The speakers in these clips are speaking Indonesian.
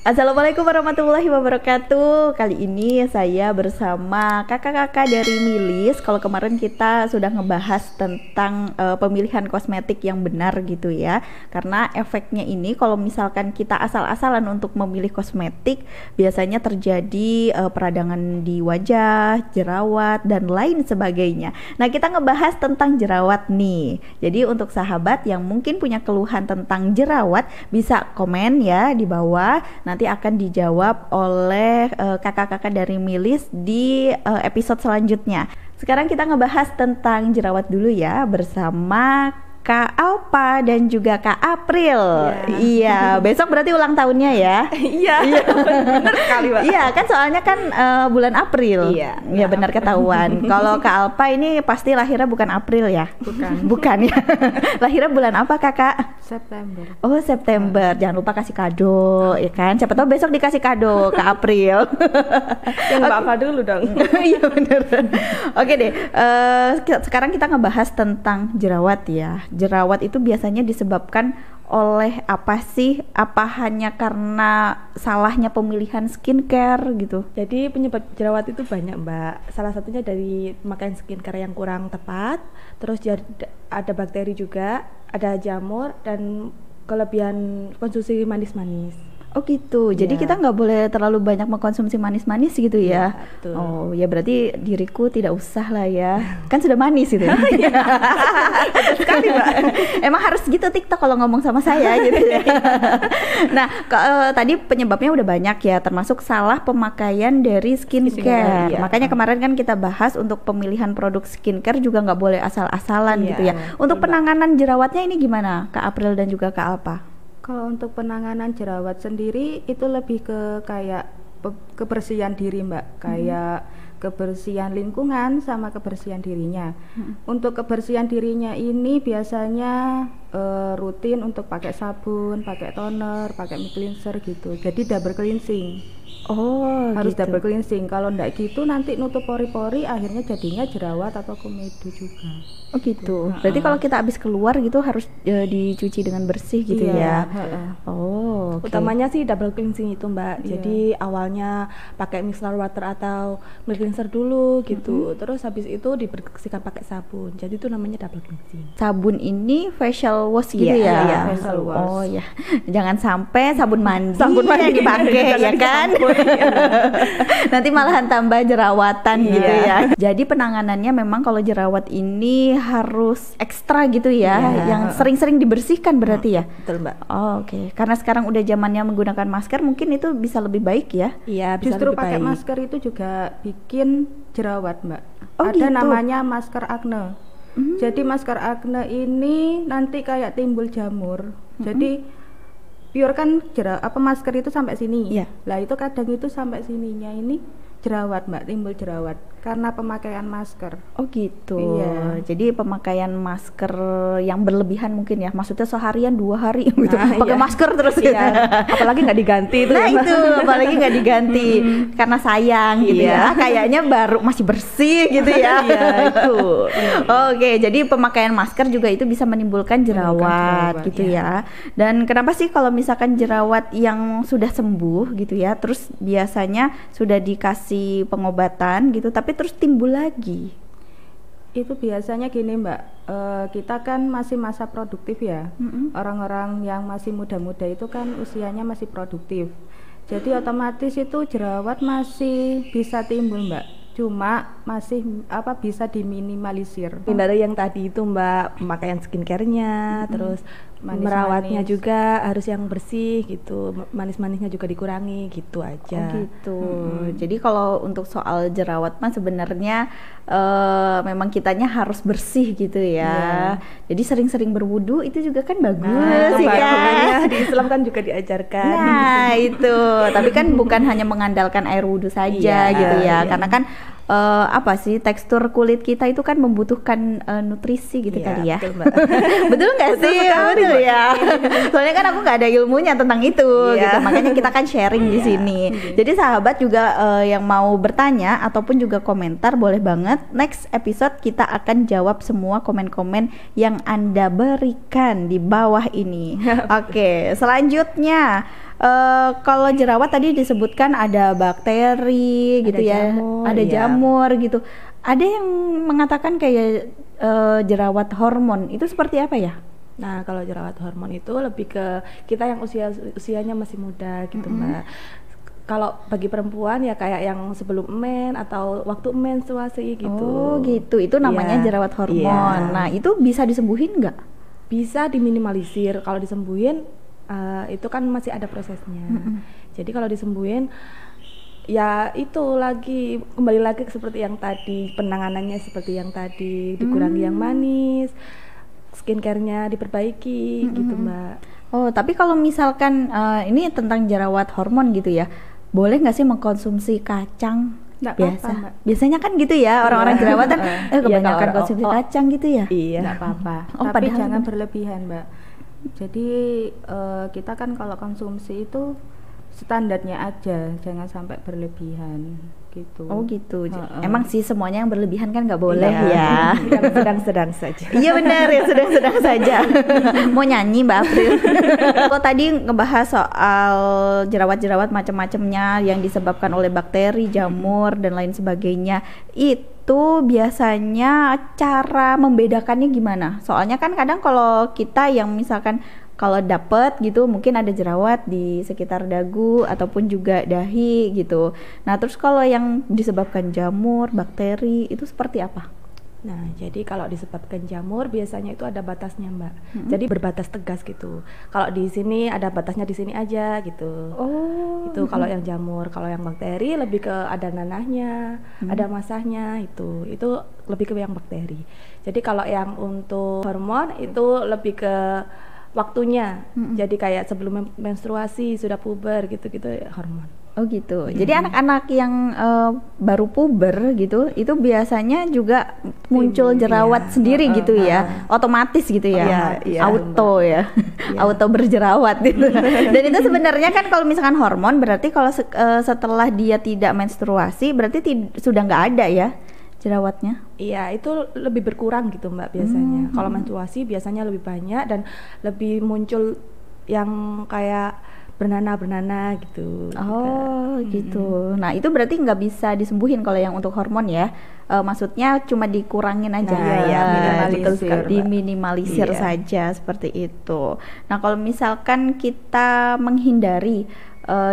Assalamualaikum warahmatullahi wabarakatuh. Kali ini saya bersama kakak-kakak dari Milis. Kalau kemarin kita sudah ngebahas tentang pemilihan kosmetik yang benar gitu ya. Karena efeknya ini kalau misalkan kita asal-asalan untuk memilih kosmetik, biasanya terjadi peradangan di wajah, jerawat dan lain sebagainya. Nah, kita ngebahas tentang jerawat nih. Jadi untuk sahabat yang mungkin punya keluhan tentang jerawat, bisa komen ya di bawah. Nanti akan dijawab oleh kakak-kakak dari Milis di episode selanjutnya. Sekarang kita ngebahas tentang jerawat dulu ya, bersama Kak Alpa dan juga Kak April. Iya, besok berarti ulang tahunnya ya. Iya, benar sekali, Pak. Iya, kan soalnya kan bulan April. Iya, benar ketahuan. Kalau Kak Alpa ini pasti lahirnya bukan April ya? Bukan ya. Lahirnya bulan apa, Kakak? September. Oh, September. Jangan lupa kasih kado, ya kan? Siapa tahu besok dikasih kado Kak April. Yang Mbak Alfa dulu dong. Iya, benar. Oke deh. Sekarang kita ngebahas tentang jerawat ya. Jerawat itu biasanya disebabkan oleh apa sih? Apa hanya karena salahnya pemilihan skincare gitu? Jadi penyebab jerawat itu banyak, Mbak. Salah satunya dari pemakaian skincare yang kurang tepat, terus ada bakteri juga, ada jamur, dan kelebihan konsumsi manis-manis. Oh gitu, jadi kita nggak boleh terlalu banyak mengkonsumsi manis-manis gitu ya? Betul. Oh ya, berarti diriku tidak usah lah ya, kan sudah manis gitu ya? Sekali Mbak. Emang harus gitu TikTok kalau ngomong sama saya gitu ya. Nah, tadi penyebabnya udah banyak ya, termasuk salah pemakaian dari skincare. Iya. Makanya kemarin kan kita bahas untuk pemilihan produk skincare juga nggak boleh asal-asalan gitu ya. Untuk penanganan jerawatnya ini gimana Kak April dan juga Kak Alpa? Kalau untuk penanganan jerawat sendiri itu lebih ke kayak kebersihan diri, Mbak. Kayak kebersihan lingkungan sama kebersihan dirinya. Untuk kebersihan dirinya ini biasanya rutin untuk pakai sabun, pakai toner, pakai mic cleanser gitu. Jadi double cleansing. Oh, harus gitu. double cleansing. Kalau enggak gitu nanti nutup pori-pori, akhirnya jadinya jerawat atau komedo juga. Oh gitu. Berarti kalau kita habis keluar gitu harus dicuci dengan bersih gitu ya. Oh, okay. Utamanya sih double cleansing itu, Mbak. Jadi awalnya pakai micellar water atau milk cleanser dulu gitu. Terus habis itu dibersihkan pakai sabun. Jadi itu namanya double cleansing. Sabun ini facial wash gitu ya? Iya, facial wash. Oh ya. Jangan sampai sabun mandi yang dipakai ya kan? Nanti malahan tambah jerawatan gitu ya. Jadi penanganannya memang kalau jerawat ini harus ekstra gitu ya, yang sering-sering dibersihkan berarti ya. Betul, Mbak. Oh, oke. Karena sekarang udah zamannya menggunakan masker, mungkin itu bisa lebih baik ya. Iya, justru pakai masker itu juga bikin jerawat, Mbak. Oh, ada gitu. namanya masker akne. Jadi masker akne ini nanti kayak timbul jamur. Jadi pure kan masker itu sampai sini. Iya. Lah itu kadang itu sampai sininya ini jerawat, Mbak, timbul jerawat karena pemakaian masker. Oh gitu. Iya. Jadi pemakaian masker yang berlebihan mungkin ya. Maksudnya seharian 2 hari gitu. Pakai masker terus ya. Apalagi nggak diganti itu. Nah ya, itu apalagi nggak diganti karena sayang gitu ya. Kayaknya baru masih bersih gitu ya. Iya itu. Oke, jadi pemakaian masker juga itu bisa menimbulkan jerawat gitu ya. Dan kenapa sih kalau misalkan jerawat yang sudah sembuh gitu ya, terus biasanya sudah dikasih pengobatan gitu, tapi terus timbul lagi? Itu biasanya gini, Mbak, kita kan masih masa produktif ya. Orang-orang yang masih muda-muda itu kan usianya masih produktif, jadi otomatis itu jerawat masih bisa timbul, Mbak. Cuma masih bisa diminimalisir. Dari yang tadi itu, Mbak, pemakaian skincare-nya, terus merawatnya juga harus yang bersih gitu, manis-manisnya juga dikurangi gitu aja. Oh gitu. Jadi kalau untuk soal jerawat mah sebenarnya memang kitanya harus bersih gitu ya. Jadi sering-sering berwudu itu juga kan bagus sih kan. Di Islam kan juga diajarkan. Nah itu, tapi kan bukan hanya mengandalkan air wudu saja gitu ya, karena kan tekstur kulit kita itu kan membutuhkan nutrisi gitu kali ya. Betul, Mbak. Betul nggak sih? Betul ya. Soalnya kan aku nggak ada ilmunya tentang itu gitu, makanya kita kan sharing di sini. Jadi sahabat juga yang mau bertanya ataupun juga komentar boleh banget. Next episode kita akan jawab semua komen-komen yang Anda berikan di bawah ini. Oke, selanjutnya Kalau jerawat tadi disebutkan ada bakteri gitu ya, jamur, ada iya. jamur gitu. Ada yang mengatakan kayak jerawat hormon, itu seperti apa ya? Nah, kalau jerawat hormon itu lebih ke kita yang usianya masih muda gitu, Mbak. Kalau bagi perempuan ya kayak yang sebelum men atau waktu menstruasi gitu. Oh gitu, itu namanya Iya, jerawat hormon. iya. Nah itu bisa disembuhin nggak? Bisa diminimalisir. Kalau disembuhin itu kan masih ada prosesnya. Jadi kalau disembuhin ya itu lagi kembali lagi seperti yang tadi, penanganannya seperti yang tadi, dikurangi yang manis, skincare-nya diperbaiki gitu, Mbak. Oh tapi kalau misalkan ini tentang jerawat hormon gitu ya, boleh nggak sih mengkonsumsi kacang? Nggak Biasa. apa-apa, Mbak. Biasanya kan gitu ya, orang-orang jerawatan kebanyakan kalau- konsumsi kacang gitu ya. Iya. Nggak apa-apa. Oh, Tapi padahal jangan bener. berlebihan, Mbak. Jadi kita kan kalau konsumsi itu standarnya aja, jangan sampai berlebihan gitu. Oh gitu. Heeh. Emang sih semuanya yang berlebihan kan nggak boleh ya. Yang sedang-sedang saja. Iya benar ya, sedang-sedang saja. Mau nyanyi Mbak April. Kalau tadi ngebahas soal jerawat-jerawat macam-macamnya yang disebabkan oleh bakteri, jamur dan lain sebagainya, itu biasanya cara membedakannya gimana? Soalnya kan kadang kalau kita yang misalkan kalau dapet gitu mungkin ada jerawat di sekitar dagu ataupun juga dahi gitu. Nah terus kalau yang disebabkan jamur, bakteri itu seperti apa? Nah, jadi kalau disebabkan jamur biasanya itu ada batasnya, Mbak. Jadi berbatas tegas gitu. Kalau di sini ada batasnya di sini aja gitu. Oh. Itu kalau yang jamur. Kalau yang bakteri lebih ke ada nanahnya, ada masahnya itu. Itu lebih ke yang bakteri. Jadi kalau yang untuk hormon itu lebih ke waktunya. Jadi kayak sebelum menstruasi, sudah puber gitu-gitu hormon. Oh gitu. Jadi anak-anak yang baru puber gitu, itu biasanya juga muncul jerawat iya. sendiri gitu ya, otomatis gitu ya, Iya, iya. auto ya, auto berjerawat gitu. Dan itu sebenarnya kan kalau misalkan hormon berarti kalau setelah dia tidak menstruasi berarti sudah nggak ada ya jerawatnya. Iya, itu lebih berkurang gitu, Mbak, biasanya. Kalau menstruasi biasanya lebih banyak dan lebih muncul yang kayak bernanah gitu. Oh gitu. Nah itu berarti nggak bisa disembuhin kalau yang untuk hormon ya. Maksudnya cuma dikurangin aja. Nah, ya, minimalisir, betul sekali. Mbak. Diminimalisir Iya. saja seperti itu. Nah kalau misalkan kita menghindari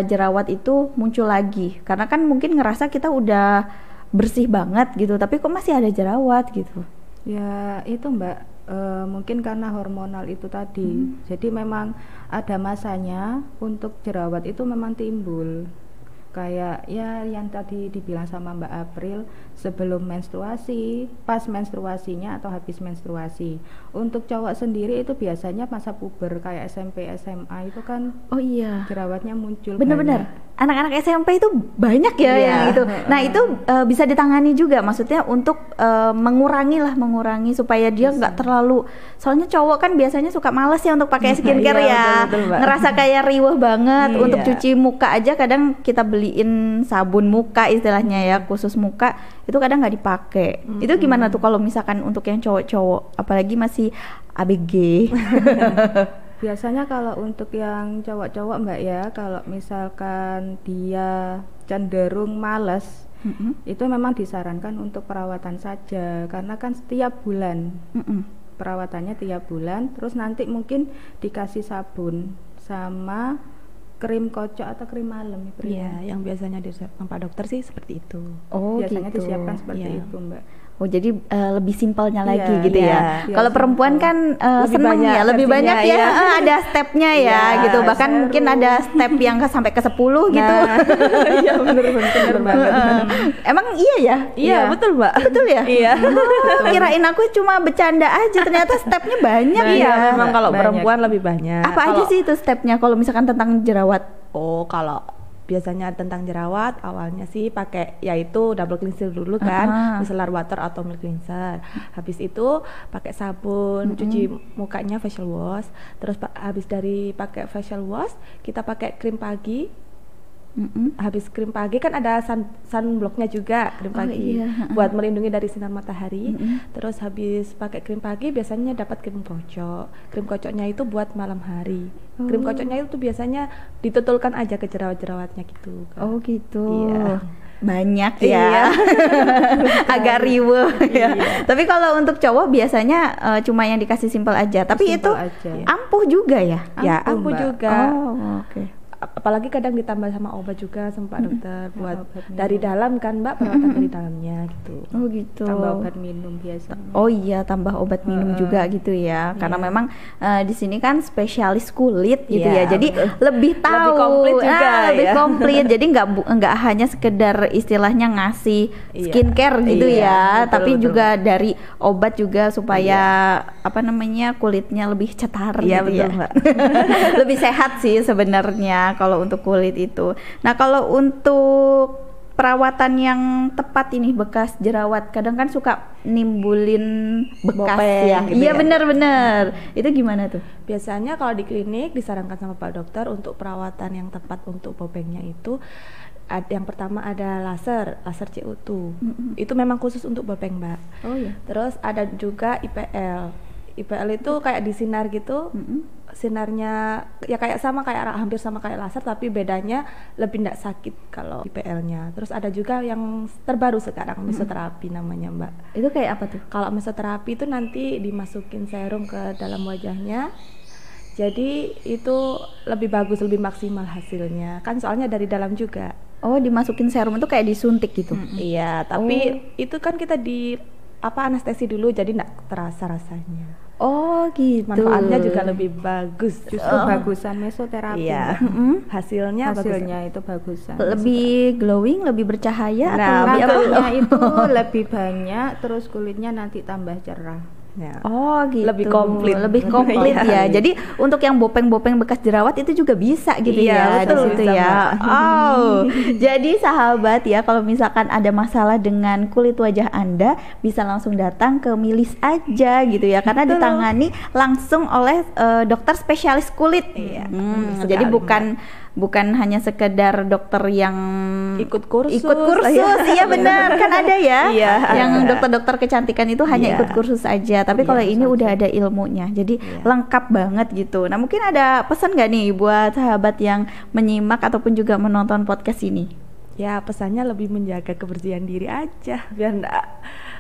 jerawat itu muncul lagi, karena kan mungkin ngerasa kita udah bersih banget gitu, tapi kok masih ada jerawat gitu. Ya, itu, Mbak. Mungkin karena hormonal itu tadi. Jadi memang ada masanya untuk jerawat itu memang timbul. Kayak ya yang tadi dibilang sama Mbak April, sebelum menstruasi, pas menstruasinya atau habis menstruasi. Untuk cowok sendiri itu biasanya masa puber kayak SMP, SMA itu kan Oh iya. jerawatnya muncul Bener-bener. banyak. Anak-anak SMP itu banyak ya Iya. yang itu. Nah itu bisa ditangani juga, maksudnya untuk mengurangi supaya dia nggak terlalu. Soalnya cowok kan biasanya suka males ya untuk pakai skincare Iya, ya, betul, Mbak. ngerasa kayak riweh banget. Iya. Untuk cuci muka aja kadang kita beliin sabun muka istilahnya ya, khusus muka itu kadang nggak dipakai. Itu gimana tuh kalau misalkan untuk yang cowok-cowok, apalagi masih ABG? Biasanya kalau untuk yang cowok-cowok, Mbak, ya, kalau misalkan dia cenderung malas, itu memang disarankan untuk perawatan saja, karena kan setiap bulan perawatannya tiap bulan, terus nanti mungkin dikasih sabun sama krim kocok atau krim malam itu. Iya, yang biasanya disiapkan Pak Dokter sih seperti itu. Oh Biasanya gitu. disiapkan seperti Iya. itu, Mbak. Oh jadi lebih simpelnya Iya, lagi gitu iya. ya. Kalau Iya, perempuan simpel. kan Lebih seneng banyak ya, lebih versinya, banyak ya, iya. ada stepnya ya Iya, gitu. Bahkan seru. mungkin ada step yang sampai ke 10 gitu. Iya, bener banget. Emang iya ya? Iya, betul, Mbak. Betul ya? Iya. Kirain aku cuma bercanda aja, ternyata stepnya banyak Iya, ya. memang kalau Banyak. perempuan lebih banyak. Apa aja sih itu stepnya kalau misalkan tentang jerawat? Oh, kalau biasanya tentang jerawat awalnya sih pakai yaitu double cleanser dulu kan, micellar water atau milk cleanser. Habis itu pakai sabun, cuci mukanya facial wash. Terus habis dari pakai facial wash, kita pakai krim pagi. Habis krim pagi kan ada sunblocknya juga, krim pagi iya. buat melindungi dari sinar matahari. Terus habis pakai krim pagi biasanya dapat krim kocok. Krim kocoknya itu buat malam hari Krim kocoknya itu biasanya ditutulkan aja ke jerawat-jerawatnya gitu. Oh gitu. Iya. Banyak ya. Agak riweuh ya. Tapi kalau untuk cowok biasanya cuma yang dikasih simpel aja. Tapi Simpel itu aja. ampuh juga ya? Ya, Ampuh, ampuh Mbak. juga. Oh, oke. Apalagi kadang ditambah sama obat juga sama Pak Dokter buat obat minum. dari dalam kan Mbak, perawatan dari dalamnya gitu. Oh gitu. Tambah obat minum biasanya. Oh iya, tambah obat minum juga gitu ya. Karena memang di sini kan spesialis kulit gitu Iya, ya. Jadi lebih tahu, Lebih komplit juga lebih ya. komplit. Jadi nggak hanya sekedar istilahnya ngasih Iya. skincare gitu ya, Betul, tapi betul. juga dari obat juga supaya apa namanya kulitnya lebih cetar Iya, gitu betul, ya. Mbak. Lebih sehat sih sebenarnya kalau untuk kulit itu. Nah kalau untuk perawatan yang tepat ini bekas jerawat kadang kan suka nimbulin bekas Bopeng ya. gitu Iya ya. benar-benar. Itu gimana tuh? Biasanya kalau di klinik disarankan sama Pak Dokter untuk perawatan yang tepat untuk bopengnya itu yang pertama ada laser CO2. Itu memang khusus untuk bopeng, Mbak. Oh iya. Terus ada juga IPL. IPL itu kayak disinar gitu. Sinarnya ya hampir sama kayak laser tapi bedanya lebih tidak sakit kalau IPL-nya. Terus ada juga yang terbaru sekarang mesoterapi namanya, Mbak. Itu kayak apa tuh? Kalau mesoterapi itu nanti dimasukin serum ke dalam wajahnya. Jadi itu lebih bagus, lebih maksimal hasilnya. Kan soalnya dari dalam juga. Oh, dimasukin serum itu kayak disuntik gitu. Iya, tapi itu kan kita di anestesi dulu jadi enggak terasa rasanya. Oh, gitu. Manfaatnya juga lebih bagus. Justru bagusan mesoterapi. Iya. Mbak. Hasilnya Hasilnya itu bagusan. Lebih glowing, lebih bercahaya atau Nah, lebih apa? Nantinya itu lebih banyak, terus kulitnya nanti tambah cerah. Ya. Oh gitu. Lebih komplit. Lebih komplit ya. Jadi untuk yang bopeng-bopeng bekas jerawat itu juga bisa gitu ya Iya, di betul, situ bisa, ya. Mbak. Oh. Jadi sahabat ya kalau misalkan ada masalah dengan kulit wajah Anda bisa langsung datang ke Milis aja gitu ya karena Betul. ditangani langsung oleh dokter spesialis kulit. Iya, Jadi sekali, bukan hanya sekedar dokter yang Ikut kursus. iya benar kan ada ya Iya, yang ada. dokter-dokter kecantikan itu hanya Iya. ikut kursus aja tapi kalau ini udah ada ilmunya jadi lengkap banget gitu. Nah mungkin ada pesan nggak nih buat sahabat yang menyimak ataupun juga menonton podcast ini? Ya, pesannya lebih menjaga kebersihan diri aja biar enggak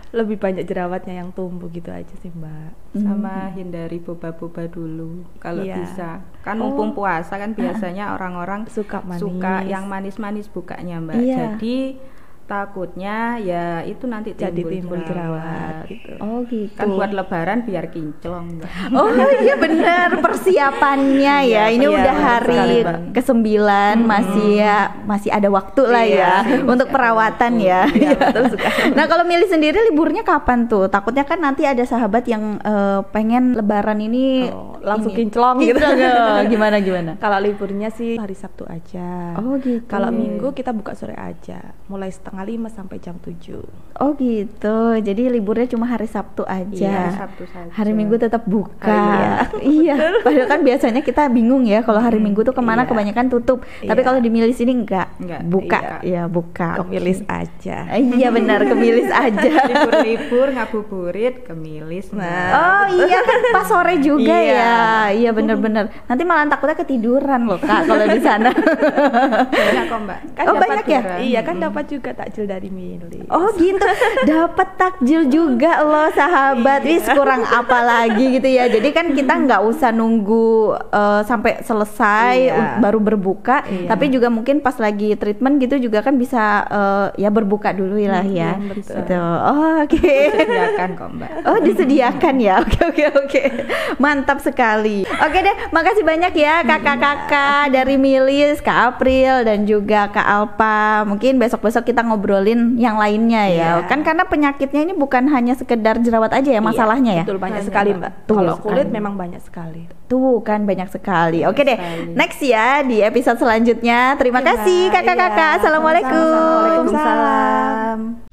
lebih banyak jerawatnya yang tumbuh gitu aja sih, Mbak. Sama hindari boba-boba dulu kalau Iya. bisa. Kan mumpung puasa kan biasanya orang-orang Suka manis. suka yang manis-manis bukanya, Mbak. Iya. Jadi takutnya ya itu nanti Jadi timbul, timbul jerawat gitu. Oh gitu. Kan buat lebaran biar kinclong, Mbak. Oh iya benar persiapannya ya. Ini iya, udah benar hari sekali, Mbak. ke-9 masih ada waktu lah ya untuk perawatan ya. Iya, betul sekali. Nah kalau milih sendiri liburnya kapan tuh? Takutnya kan nanti ada sahabat yang pengen lebaran ini langsung ini. kinclong gitu. Gimana? Kalau liburnya sih hari Sabtu aja. Oh gitu. Kalau Minggu kita buka sore aja, mulai 4:30 sampai jam 7. Oh gitu. Jadi liburnya cuma hari Sabtu aja. Iya, Sabtu saja. Hari Minggu tetap buka. Iya. Iya. Padahal kan biasanya kita bingung ya kalau hari Minggu tuh kemana Iya. kebanyakan tutup. Tapi Iya. kalau di Milis ini enggak. Enggak, Buka. iya. Ya buka. Kemilis aja. Iya benar ke Milis aja. Libur-libur ngabuburit ke Milis. Mbak. Oh iya kan pas sore juga Iya. ya. Iya benar-benar. Nanti malah takutnya ketiduran loh Kak kalau di sana. Banyak kok, Mbak. Kan Oh, dapat banyak ya? juga. Iya, kan dapat juga takjil dari Milis. Oh gitu, dapat takjil juga loh sahabat. Wis kurang apa lagi gitu ya. Jadi kan kita nggak usah nunggu sampai selesai Iya. baru berbuka. Iya. Tapi juga mungkin pas lagi treatment gitu juga kan bisa ya berbuka dulu lah ya. betul. Gitu. Oh oke. Disediakan kok, Mbak. Oh disediakan ya. Oke. Mantap sekali. Oke deh, makasih banyak ya kakak-kakak dari Milis, Kak April dan juga Kak Alpa. Mungkin besok-besok kita ngobrolin yang lainnya ya. Iya. Kan karena penyakitnya ini bukan hanya sekedar jerawat aja ya masalahnya ya. Betul, banyak Banyak, sekali, Mbak. Mbak. Tuh, Kalau sekali. kulit memang banyak sekali. Tuh kan banyak sekali. Oke deh. sekali. Next ya di episode selanjutnya. Terima Oke, kasih Mbak. kakak-kakak. Iya, Assalamualaikum. sama-sama. Waalaikumsalam.